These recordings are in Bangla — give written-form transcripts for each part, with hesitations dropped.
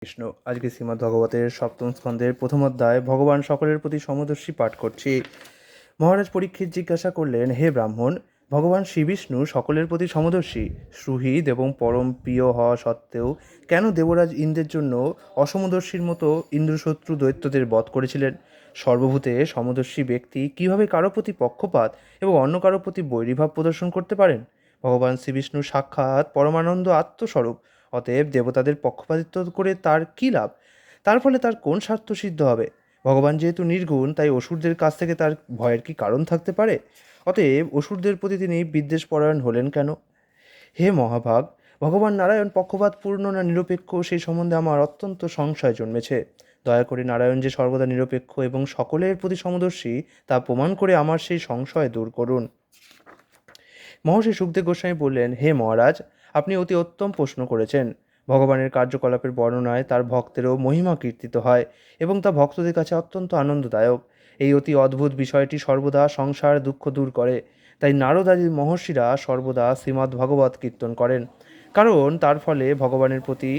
কৃষ্ণ। আজকে শ্রীমদ্ ভগবতের সপ্তম স্কন্ধের প্রথম অধ্যায় ভগবান সকলের প্রতি সমদর্শী পাঠ করছি। মহারাজ পরীক্ষিত জিজ্ঞাসা করলেন, হে ব্রাহ্মণ, ভগবান শ্রীবিষ্ণু সকলের প্রতি সমদর্শী, সুহৃদ এবং পরম প্রিয় হওয়া সত্ত্বেও কেন দেবরাজ ইন্দ্রের জন্য অসমদর্শীর মতো ইন্দ্রশত্রু দৈত্যদের বধ করেছিলেন? সর্বভূতে সমদর্শী ব্যক্তি কিভাবে কারো প্রতি পক্ষপাত এবং অন্য কারো প্রতি বৈরীভাব প্রদর্শন করতে পারেন? ভগবান শ্রীবিষ্ণু সাক্ষাৎ পরমানন্দ আত্মস্বরূপ, অতএব দেবতাদের পক্ষপাতিত্ব করে তার কী লাভ? তার ফলে তার কোন স্বার্থ সিদ্ধ হবে? ভগবান যেহেতু নির্গুণ, তাই অসুরদের কাছ থেকে তার ভয়ের কি কারণ থাকতে পারে? অতএব অসুরদের প্রতি তিনি বিদ্বেষপরায়ণ হলেন কেন? হে মহাভাগ, ভগবান নারায়ণ পক্ষপাতপূর্ণ না নিরপেক্ষ সেই সম্বন্ধে আমার অত্যন্ত সংশয় জন্মেছে। দয়া করে নারায়ণ যে সর্বদা নিরপেক্ষ এবং সকলের প্রতি সমদর্শী তা প্রমাণ করে আমার সেই সংশয় দূর করুন। মহর্ষি সুখদেব গোস্বামী বললেন, হে মহারাজ, আপনি অতি উত্তম প্রশ্ন করেছেন। ভগবানের কার্যকলাপের বর্ণনায় তার ভক্তেরও মহিমা কীর্তিত হয় এবং তা ভক্তদের কাছে অত্যন্ত আনন্দদায়ক। এই অতি অদ্ভুত বিষয়টি সর্বদা সংসার দুঃখ দূর করে। তাই নারদ আদি মহর্ষিরা সর্বদা শ্রীমদ্ ভগবত কীর্তন করেন, কারণ তার ফলে ভগবানের প্রতি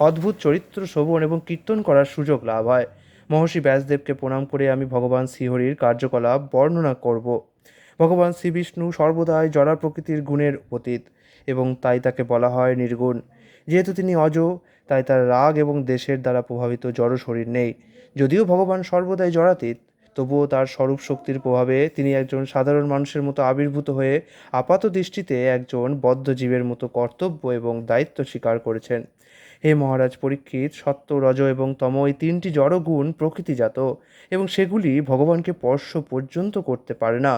অদ্ভুত চরিত্র শ্রবণ এবং কীর্তন করার সুযোগ লাভ হয়। মহর্ষি ব্যাসদেবকে প্রণাম করে আমি ভগবান শ্রীহরির কার্যকলাপ বর্ণনা করব। ভগবান শ্রীবিষ্ণু সর্বদাই জড়া প্রকৃতির গুণের অতীত এবং তাই তাকে বলা হয় নির্গুণ। যেহেতু তিনি অজ, তাই তার রাগ এবং দেশের দ্বারা প্রভাবিত জড় শরীর নেই। যদিও ভগবান সর্বদাই জড়াতীত, তবুও তার স্বরূপ শক্তির প্রভাবে তিনি একজন সাধারণ মানুষের মতো আবির্ভূত হয়ে আপাত দৃষ্টিতে একজন বদ্ধ জীবের মতো কর্তব্য এবং দায়িত্ব স্বীকার করেছেন। হে মহারাজ পরীক্ষিত, সত্য, রজ এবং তম এই তিনটি জড় গুণ প্রকৃতিজাত এবং সেগুলি ভগবানকে স্পর্শ পর্যন্ত করতে পারে না।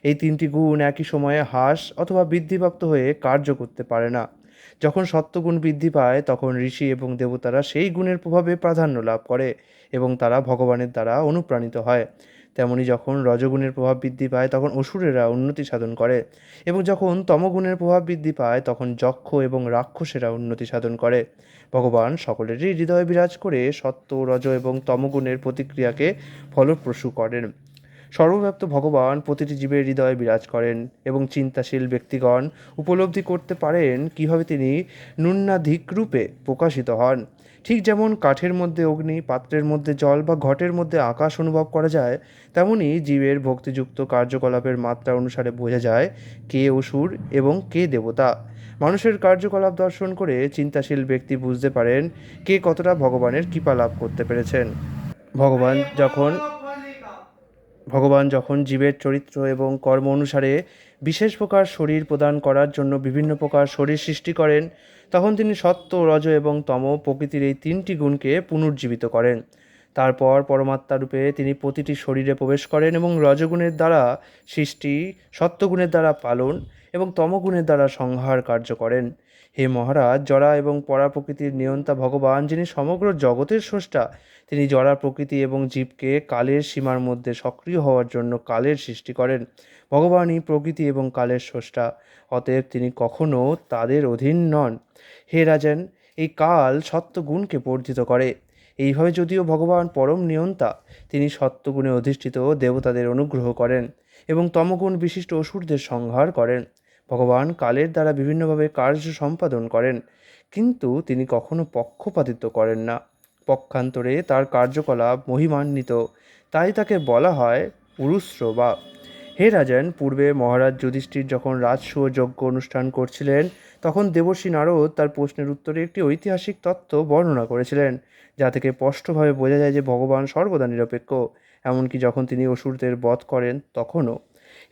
এই তিনটি গুণ একই সময়ে হ্রাস অথবা বৃদ্ধিপ্রাপ্ত হয়ে কার্য করতে পারে না। যখন সত্ত্বগুণ বৃদ্ধি পায় তখন ঋষি এবং দেবতারা সেই গুণের প্রভাবে প্রাধান্য লাভ করে এবং তারা ভগবানের দ্বারা অনুপ্রাণিত হয়। তেমনি যখন রজগুণের প্রভাব বৃদ্ধি পায় তখন অসুরেরা উন্নতি সাধন করে এবং যখন তমগুণের প্রভাব বৃদ্ধি পায় তখন যক্ষ এবং রাক্ষসেরা উন্নতি সাধন করে। ভগবান সকলেরই হৃদয়ে বিরাজ করে সত্ত্ব, রজ এবং তমগুণের প্রতিক্রিয়াকে ফলপ্রসূ করেন। সর্বব্যাপ্ত ভগবান প্রতিটি জীবের হৃদয়ে বিরাজ করেন এবং চিন্তাশীল ব্যক্তিগণ উপলব্ধি করতে পারেন কিভাবে তিনি ন্যূনাধিক রূপে প্রকাশিত হন। ঠিক যেমন কাঠের মধ্যে অগ্নি, পাত্রের মধ্যে জল বা ঘটের মধ্যে আকাশ অনুভব করা যায়, তেমনি জীবের ভক্তিযুক্ত কার্যকলাপের মাত্রা অনুসারে বোঝা যায় কে অসুর এবং কে দেবতা। মানুষের কার্যকলাপ দর্শন করে চিন্তাশীল ব্যক্তি বুঝতে পারেন কে কতটা ভগবানের কৃপা লাভ করতে পেরেছেন। ভগবান যখন ভগবান যখন জীবের চরিত্র এবং কর্ম অনুসারে বিশেষ প্রকার শরীর প্রদান করার জন্য বিভিন্ন প্রকার শরীর সৃষ্টি করেন, তখন তিনি সত্ত্ব, রজ এবং তম প্রকৃতির এই তিনটি গুণকে পুনর্জীবিত করেন। তারপর পরমাত্মারূপে তিনি প্রতিটি শরীরে প্রবেশ করেন এবং রজগুণের দ্বারা সৃষ্টি, সত্ত্বগুণের দ্বারা পালন এবং তমগুণের দ্বারা সংহার কার্য করেন। হে মহারাজ, জরা এবং পরা প্রকৃতির নিয়ন্তা ভগবান, যিনি সমগ্র জগতের স্রষ্টা, তিনি জড়া প্রকৃতি এবং জীবকে কালের সীমার মধ্যে সক্রিয় হওয়ার জন্য কালের সৃষ্টি করেন। ভগবানই প্রকৃতি এবং কালের স্রষ্টা, অতএব তিনি কখনও তাদের অধীন নন। হে রাজন, এই কাল সত্ত্বগুণকে বর্ধিত করে। এইভাবে যদিও ভগবান পরম নিয়ন্তা, তিনি সত্ত্বগুণে অধিষ্ঠিত দেবতাদের অনুগ্রহ করেন এবং তমগুণ বিশিষ্ট অসুরদের সংহার করেন। ভগবান কালের দ্বারা বিভিন্নভাবে কার্য সম্পাদন করেন, কিন্তু তিনি কখনো পক্ষপাতিত্ব করেন না। পক্ষান্তরে তার কার্যকলাপ মহিমান্বিত, তাই তাকে বলা হয় পুরুষশ্রবা। হে রাজন, পূর্বে মহারাজ যুধিষ্ঠির যখন রাজসূয় যজ্ঞ অনুষ্ঠান করছিলেন, তখন দেবর্ষি নারদ তার প্রশ্নের উত্তরে একটি ঐতিহাসিক তত্ত্ব বর্ণনা করেছিলেন, যা থেকে স্পষ্টভাবে বোঝা যায় যে ভগবান সর্বদা নিরপেক্ষ, এমনকি যখন তিনি অসুরদের বধ করেন তখনও।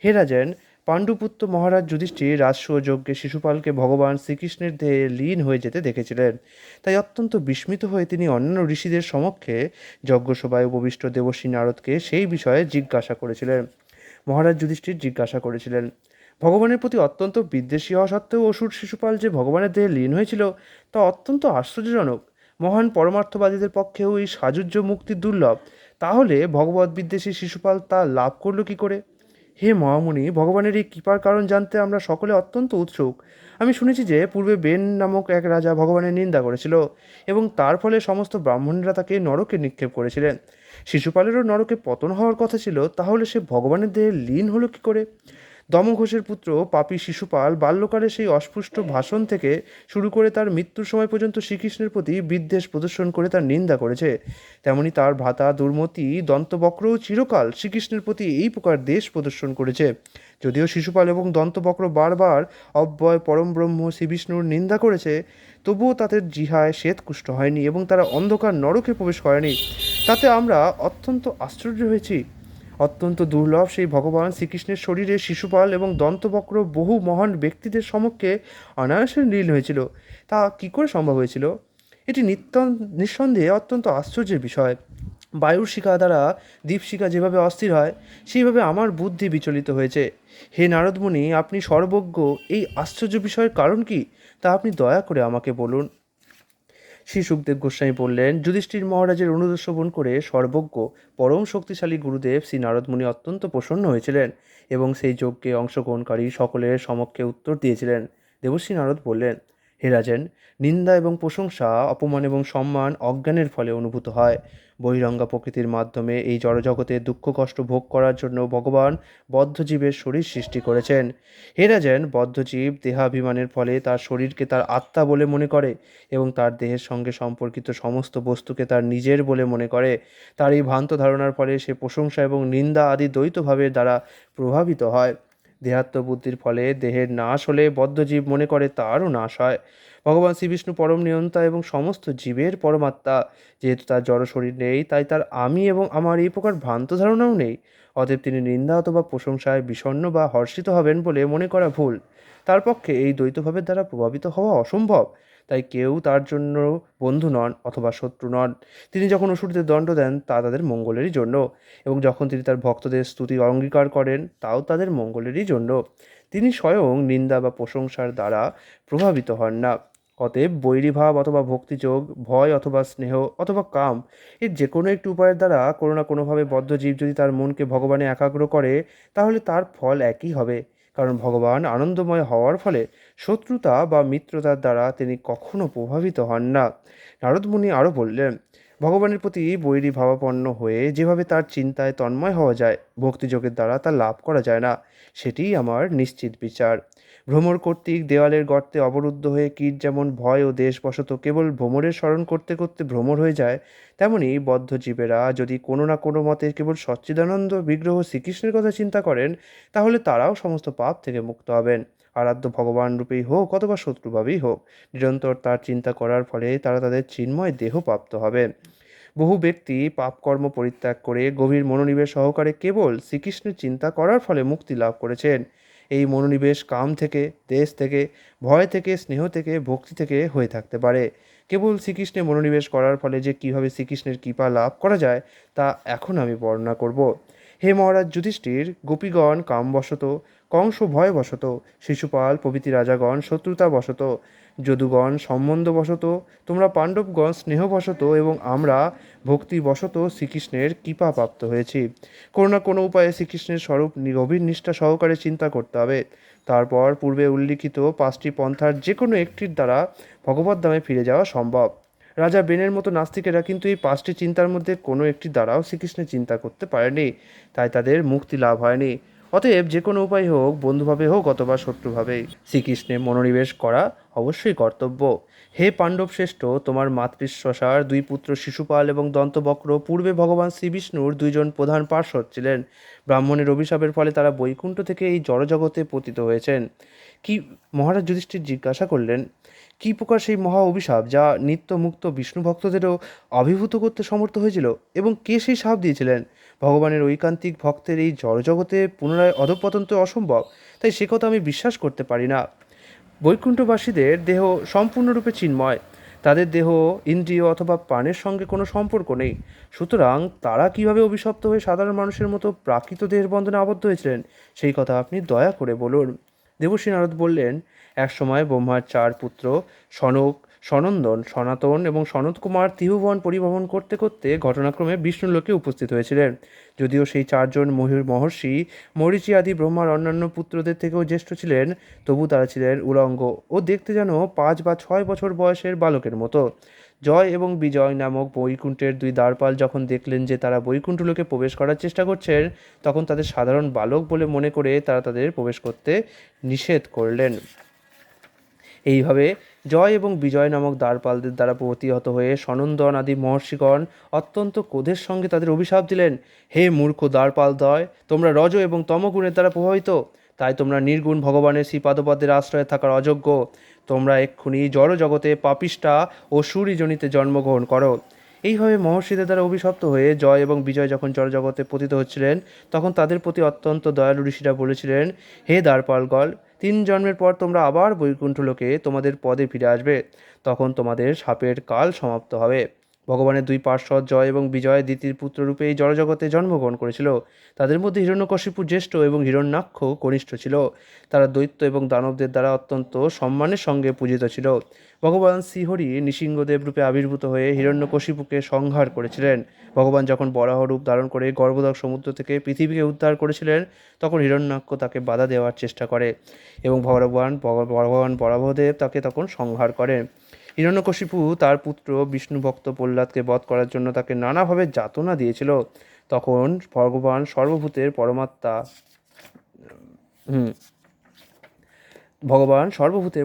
হে রাজন, পাণ্ডুপুত্র মহারাজ যুধিষ্ঠির রাজসূয় যজ্ঞে শিশুপালকে ভগবান শ্রীকৃষ্ণের দেহে লীন হয়ে যেতে দেখেছিলেন। তাই অত্যন্ত বিস্মিত হয়ে তিনি অন্যান্য ঋষিদের সমক্ষে যজ্ঞসভায় উপবিষ্ট দেবর্ষি নারদকে সেই বিষয়ে জিজ্ঞাসা করেছিলেন। মহারাজ যুধিষ্ঠির জিজ্ঞাসা করেছিলেন, ভগবানের প্রতি অত্যন্ত বিদ্বেষী হওয়া সত্ত্বেও অসুর শিশুপাল যে ভগবানের দেহে লীন হয়েছিল তা অত্যন্ত আশ্চর্যজনক। মহান পরমার্থবাদীদের পক্ষেও এই সাযুজ্য মুক্তি দুর্লভ, তাহলে ভগবত বিদ্বেষী শিশুপাল তা লাভ করল কি করে? হে মহামুনি, ভগবানের এই কৃপার কারণ জানতে আমরা সকলে অত্যন্ত উৎসুক। আমি শুনেছি যে পূর্বে বেন নামক এক রাজা ভগবানের নিন্দা করেছিল এবং তার ফলে সমস্ত ব্রাহ্মণরা তাকে নরকে নিক্ষেপ করেছিলেন। শিশুপালেরও নরকে পতন হওয়ার কথা ছিল, তাহলে সে ভগবানের দেহে লীন হলো কি করে? দমঘোষের পুত্র পাপী শিশুপাল বাল্যকালে সেই অস্পষ্ট ভাষণ থেকে শুরু করে তার মৃত্যুর সময় পর্যন্ত শ্রীকৃষ্ণের প্রতি বিদ্বেষ প্রদর্শন করে তার নিন্দা করেছে, তেমনি তার ভ্রাতা দুর্মতি দন্তবক্রও চিরকাল শ্রীকৃষ্ণের প্রতি এই প্রকার দ্বেষ প্রদর্শন করেছে। যদিও শিশুপাল এবং দন্তবক্র বারবার অব্যয় পরম ব্রহ্ম শ্রীবিষ্ণুর নিন্দা করেছে, তবুও তাদের জিহায় শ্বেতকুষ্ঠ হয়নি এবং তারা অন্ধকার নরকে প্রবেশ করেনি। তাতে আমরা অত্যন্ত আশ্চর্য হয়েছি। অত্যন্ত দুর্লভ সেই ভগবান শ্রীকৃষ্ণের শরীরে শিশুপাল এবং দন্তবক্র বহু মহান ব্যক্তিদের সমক্ষে অনায়াসে লীন হয়েছিল। তা কি করে সম্ভব হয়েছিল? এটি নিঃসন্দেহে অত্যন্ত আশ্চর্যের বিষয়। বায়ুর শিখা দ্বারা দীপশিখা যেভাবে অস্থির হয়, সেইভাবে আমার বুদ্ধি বিচলিত হয়েছে। হে নারদমুনি, আপনি সর্বজ্ঞ, এই আশ্চর্য বিষয়ের কারণ কি তা আপনি দয়া করে আমাকে বলুন। শ্রী সুখদেব গোস্বামী বললেন, যুধিষ্ঠির মহারাজের অনুরোধ শ্রবণ করে সর্বজ্ঞ পরম শক্তিশালী গুরুদেব শ্রী নারদমুনি অত্যন্ত প্রসন্ন হয়েছিলেন এবং সেই যজ্ঞে অংশগ্রহণকারী সকলের সমক্ষে উত্তর দিয়েছিলেন। দেবশ্রী নারদ বললেন, হে রাজেন, নিন্দা এবং প্রশংসা, অপমান এবং সম্মান অজ্ঞানের ফলে অনুভূত হয়। বহিরঙ্গা প্রকৃতির মাধ্যমে এই জড়জগতে দুঃখ কষ্ট ভোগ করার জন্য ভগবান বদ্ধজীবের শরীর সৃষ্টি করেছেন। হে রাজেন, বদ্ধজীব দেহাভিমানের ফলে তার শরীরকে তার আত্মা বলে মনে করে এবং তার দেহের সঙ্গে সম্পর্কিত সমস্ত বস্তুকে তার নিজের বলে মনে করে। তার এই ভ্রান্ত ধারণার ফলে সে প্রশংসা এবং নিন্দা আদি দ্বৈতভাবের দ্বারা প্রভাবিত হয়। দেহাত্মবুদ্ধির ফলে দেহের নাশ হলে বদ্ধজীব মনে করে তারও নাশ হয়। ভগবান শ্রীবিষ্ণু পরম নিয়ন্তা এবং সমস্ত জীবের পরমাত্মা। যেহেতু তার জড় শরীর নেই, তাই তার আমি এবং আমার এই প্রকার ভ্রান্ত ধারণাও নেই। অতএব তিনি নিন্দা অথবা প্রশংসায় বিষণ্ণ বা হর্ষিত হবেন বলে মনে করা ভুল। তার পক্ষে এই দ্বৈতভাবের দ্বারা প্রভাবিত হওয়া অসম্ভব। তাই কেউ তার জন্য বন্ধু নন অথবা শত্রু নন। তিনি যখন অসুরদের দণ্ড দেন তা তাদের মঙ্গলেরই জন্য, এবং যখন তিনি তার ভক্তদের স্তুতি অঙ্গীকার করেন তাও তাদের মঙ্গলেরই জন্য। তিনি স্বয়ং নিন্দা বা প্রশংসার দ্বারা প্রভাবিত হন না। অতএব বৈরীভাব অথবা ভক্তিযোগ, ভয় অথবা স্নেহ অথবা কাম, এর যে কোনো একটি উপায়ের দ্বারা কোনো না কোনোভাবে বদ্ধ জীব যদি তার মনকে ভগবানে একাগ্র করে, তাহলে তার ফল একই হবে। কারণ ভগবান আনন্দময় হওয়ার ফলে শত্রুতা বা মিত্রতার দ্বারা তিনি কখনো প্রভাবিত হন না। নারদমুনি আরও বললেন, ভগবানের প্রতি বৈরী ভাবাপন্ন হয়ে যেভাবে তার চিন্তায় তন্ময় হওয়া যায়, ভক্তিযোগের দ্বারা তা লাভ করা যায় না। সেটিই আমার নিশ্চিত বিচার। ভ্রমর কর্তৃক দেওয়ালের গর্তে অবরুদ্ধ হয়ে কীট যেমন ভয় ও দেশবশত কেবল ভ্রমরের স্মরণ করতে করতে ভ্রমর হয়ে যায়, তেমনি বদ্ধ জীবেরা যদি কোনো না কোনো মতে কেবল সচ্চিদানন্দ বিগ্রহ শ্রীকৃষ্ণের কথা চিন্তা করেন, তাহলে তারাও সমস্ত পাপ থেকে মুক্ত হবেন। আরাধ্য ভগবান রূপেই হোক অথবা শত্রুভাবেই হোক, নিরন্তর তার চিন্তা করার ফলে তারা তাদের চিন্ময় দেহ প্রাপ্ত হবেন। বহু ব্যক্তি পাপকর্ম পরিত্যাগ করে গভীর মনোনিবেশ সহকারে কেবল শ্রীকৃষ্ণের চিন্তা করার ফলে মুক্তি লাভ করেছেন। এই মনোনিবেশ কাম থেকে, দেশ থেকে, ভয় থেকে, স্নেহ থেকে, ভক্তি থেকে হয়ে থাকতে পারে। কেবল শ্রীকৃষ্ণে মনোনিবেশ করার ফলে যে কীভাবে শ্রীকৃষ্ণের কৃপা লাভ করা যায় তা এখন আমি বর্ণনা করব। হে মহারাজ যুধিষ্ঠির, গোপীগণ কামবশত, কংস ভয়বশত, শিশুপাল প্রভৃতি রাজাগণ শত্রুতাবশত, যদুগণ সম্বন্ধবশত, তোমরা পাণ্ডবগণ স্নেহবশত এবং আমরা ভক্তিবশত শ্রীকৃষ্ণের কৃপা প্রাপ্ত হয়েছি। কোনো না কোনো উপায়ে শ্রীকৃষ্ণের স্বরূপ গভীর নিষ্ঠা সহকারে চিন্তা করতে হবে। তারপর পূর্বে উল্লিখিত 5টি পন্থার যে কোনো একটির দ্বারা ভগবদ্ধামে ফিরে যাওয়া সম্ভব। রাজা বেনের মতো নাস্তিকেরা কিন্তু এই 5টি চিন্তার মধ্যে কোনো একটি দ্বারাও শ্রীকৃষ্ণের চিন্তা করতে পারেনি, তাই তাদের মুক্তি লাভ হয়নি। অতএব যে কোনো উপায় হোক, বন্ধুভাবে হোক অথবা শত্রুভাবেই, শ্রীকৃষ্ণে মনোনিবেশ করা অবশ্যই কর্তব্য। হে পাণ্ডব শ্রেষ্ঠ, তোমার মাতৃশ্বসার 2 পুত্র শিশুপাল এবং দন্তবক্র পূর্বে ভগবান শ্রীবিষ্ণুর 2জন প্রধান পার্ষদ ছিলেন। ব্রাহ্মণের অভিশাপের ফলে তারা বৈকুণ্ঠ থেকে এই জড়জগতে পতিত হয়েছেন। কি মহারাজ যুধিষ্ঠির জিজ্ঞাসা করলেন, কী প্রকার সেই মহা অভিশাপ যা নিত্য মুক্ত বিষ্ণু ভক্তদেরও অভিভূত করতে সমর্থ হয়েছিল, এবং কে সেই শাপ দিয়েছিলেন? ভগবানের ঐকান্তিক ভক্তের এই জড়জগতে পুনরায় অধঃপতন তো অসম্ভব, তাই সে কথা আমি বিশ্বাস করতে পারি না। বৈকুণ্ঠবাসীদের দেহ সম্পূর্ণরূপে চিন্ময়, তাদের দেহ ইন্দ্রিয় অথবা প্রাণের সঙ্গে কোনো সম্পর্ক নেই। সুতরাং তারা কিভাবে অভিশপ্ত হয়ে সাধারণ মানুষের মতো প্রাকৃত দেহের বন্ধনে আবদ্ধ হয়েছিলেন, সেই কথা আপনি দয়া করে বলুন। দেবশ্রী নারদ বললেন, এক সময় ব্রহ্মার 4 পুত্র সনক, সনন্দন, সনাতন এবং সনত কুমার ত্রিভুবন পরিভ্রমণ করতে করতে ঘটনাক্রমে বিষ্ণুলোকে উপস্থিত হয়েছিলেন। যদিও সেই 4জন মহর্ষি মরীচি আদি ব্রহ্মার অন্যান্য পুত্রদের থেকেও জ্যেষ্ঠ ছিলেন, তবু তারা ছিলেন উলঙ্গ ও দেখতে যেন 5 বা 6 বছর বয়সের বালকের মতো। জয় এবং বিজয় নামক বৈকুণ্ঠের দুই দ্বারপাল যখন দেখলেন যে তারা বৈকুণ্ঠ লোকে প্রবেশ করার চেষ্টা করছেন, তখন তাদের সাধারণ বালক বলে মনে করে তারা তাদের প্রবেশ করতে নিষেধ করলেন। এইভাবে জয় এবং বিজয় নামক দ্বারপালদের দ্বারা প্রতিহত হয়ে সনন্দন আদি মহর্ষিগণ অত্যন্ত ক্রোধের সঙ্গে তাদের অভিশাপ দিলেন। হে মূর্খ দ্বারপালদ্বয়, তোমরা রজ এবং তমগুণের দ্বারা প্রভাবিত, তাই তোমরা নির্গুণ ভগবানের শ্রীপাদপদ্মের আশ্রয়ে থাকার অযোগ্য। তোমরা এক্ষুনি জড় জগতে পাপিষ্ঠা ও সুরিজনিতে জন্মগ্রহণ করো। এইভাবে মহর্ষিদের দ্বারা অভিশপ্ত হয়ে জয় এবং বিজয় যখন জড়জগতে পতিত হচ্ছিলেন, তখন তাদের প্রতি অত্যন্ত দয়ালু ঋষিরা বলেছিলেন, হে দ্বারপালগণ, 3 জন্মের পর তোমরা আবার বৈকুণ্ঠ লোকে তোমাদের পদে ফিরে আসবে। তখন তোমাদের শাপের কাল সমাপ্ত হবে। ভগবানের দুই পার্শ্বদ জয় এবং বিজয় দ্বিতীয় পুত্ররূপে এই জড়জগতে জন্মগ্রহণ করেছিল। তাদের মধ্যে হিরণ্যকশিপু জ্যেষ্ঠ এবং হিরণ্যাক্ষ কনিষ্ঠ ছিল। তারা দৈত্য এবং দানবদের দ্বারা অত্যন্ত সম্মানের সঙ্গে পূজিত ছিল। ভগবান শ্রীহরি নৃসিংহদেব রূপে আবির্ভূত হয়ে হিরণ্যকশিপুকে সংহার করেছিলেন। ভগবান যখন বরাহ রূপ ধারণ করে গর্ভদক সমুদ্র থেকে পৃথিবীকে উদ্ধার করেছিলেন, তখন হিরণ্যাক্ষ তাকে বাধা দেওয়ার চেষ্টা করে এবং ভগবান বরাহদেব তাকে তখন সংহার করেন। হিরণ্যকশিপু তার পুত্র বিষ্ণুভক্ত প্রহ্লাদকে বধ করার জন্য তাকে নানাভাবে যাতনা দিয়েছিল। তখন ভগবান সর্বভূতের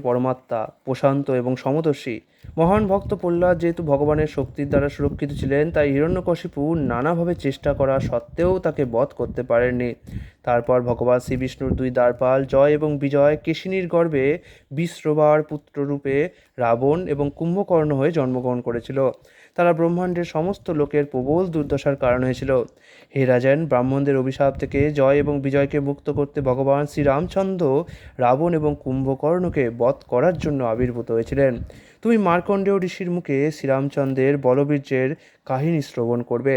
পরমাত্মা প্রশান্ত এবং সমদর্শী মহান ভক্ত প্রহ্লাদ যেহেতু ভগবানের শক্তির দ্বারা সুরক্ষিত ছিলেন, তাই হিরণ্যকশিপু নানাভাবে চেষ্টা করা সত্ত্বেও তাকে বধ করতে পারেননি। তারপর ভগবান শ্রীবিষ্ণুর দুই দ্বারপাল জয় এবং বিজয় কেশিনীর গর্ভে বিশ্রবার পুত্ররূপে রাবণ এবং কুম্ভকর্ণ হয়ে জন্মগ্রহণ করেছিল। তারা ব্রহ্মাণ্ডের সমস্ত লোকের প্রবল দুর্দশার কারণ হয়েছিল। হে রাজন, ব্রাহ্মণদের অভিশাপ থেকে জয় এবং বিজয়কে মুক্ত করতে ভগবান শ্রীরামচন্দ্র রাবণ এবং কুম্ভকর্ণকে বধ করার জন্য আবির্ভূত হয়েছিলেন। তুমি মার্কণ্ডেয় ঋষির মুখে শ্রীরামচন্দ্রের বলবীর্যের কাহিনী শ্রবণ করবে।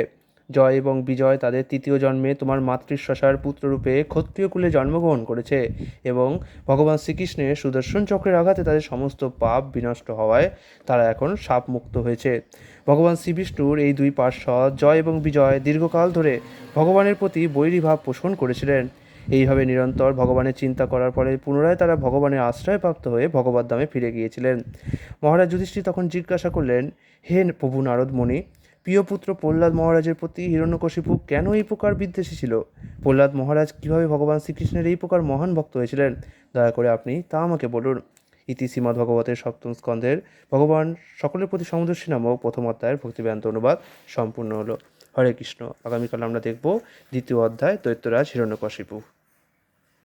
জয় এবং বিজয় তাদের তৃতীয় জন্মে তোমার মাতৃশ্বসার পুত্ররূপে ক্ষত্রিয় কুলে জন্মগ্রহণ করেছে এবং ভগবান শ্রীকৃষ্ণের সুদর্শন চক্রের আঘাতে তাদের সমস্ত পাপ বিনষ্ট হওয়ায় তারা এখন শাপমুক্ত হয়েছে। ভগবান শ্রীবিষ্ণুর এই দুই পার্শ্বদ জয় এবং বিজয় দীর্ঘকাল ধরে ভগবানের প্রতি বৈরীভাব পোষণ করেছিলেন। এইভাবে নিরন্তর ভগবানের চিন্তা করার পরে পুনরায় তারা ভগবানের আশ্রয়প্রাপ্ত হয়ে ভগবত ধামে ফিরে গিয়েছিলেন। মহারাজ যুধিষ্ঠির তখন জিজ্ঞাসা করলেন, হে প্রভু নারদ মুনি, প্রিয় পুত্র প্রহ্লাদ মহারাজের প্রতি হিরণ্যকশিপু কেন এই প্রকার বিদ্বেষী ছিল? প্রহ্লাদ মহারাজ কীভাবে ভগবান শ্রীকৃষ্ণের এই প্রকার মহান ভক্ত হয়েছিলেন, দয়া করে আপনি তা আমাকে বলুন। ইতি শ্রীমদ্ভগবতের সপ্তম স্কন্ধের ভগবান সকলের প্রতি সমদর্শী নামক প্রথম অধ্যায়ের ভক্তিবেদান্ত অনুবাদ সম্পূর্ণ হলো। হরে কৃষ্ণ। আগামীকাল আমরা দেখব দ্বিতীয় অধ্যায় দৈত্যরাজ হিরণ্যকশিপু।